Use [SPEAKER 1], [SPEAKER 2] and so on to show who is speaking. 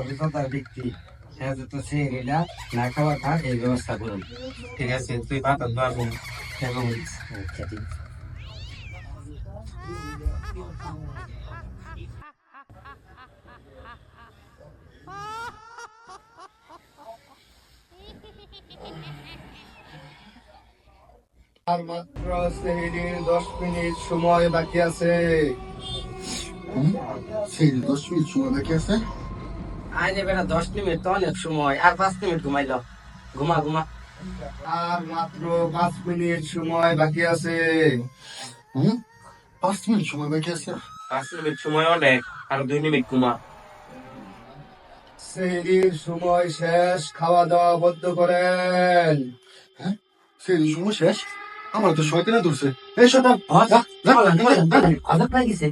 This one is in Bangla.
[SPEAKER 1] অভিজ্ঞতার ব্যক্তি, হ্যাঁ তো সে এটা না খাওয়া খা এই ব্যবস্থা করুন।
[SPEAKER 2] ঠিক আছে, তুই ভাত আর দোয়া করুন।
[SPEAKER 1] আচ্ছা ঠিক।
[SPEAKER 3] আর মাত্র সেহরির 10 মিনিট সময় বাকি আছে।
[SPEAKER 4] সেই 10 মিনিট সময় বাকি আছে।
[SPEAKER 1] আজ এবার 10 মিনিট তো অনেক সময়, আর 5 মিনিট ঘুমাইল। ঘুমা ঘুমা।
[SPEAKER 3] আর মাত্র 5 মিনিট সময় বাকি আছে।
[SPEAKER 4] 5 মিনিট সময় বাকি আছে।
[SPEAKER 2] 5 মিনিট সময় অনেক, আর 2 মিনিট ঘুমা।
[SPEAKER 3] সেহরির সময় শেষ, খাওয়া দাওয়া বন্ধ করেন।
[SPEAKER 4] সেই সময় শেষ। আমার তো শয়তানে ধরছে। এই শয়তান,
[SPEAKER 1] আজাদ পাই গেছে।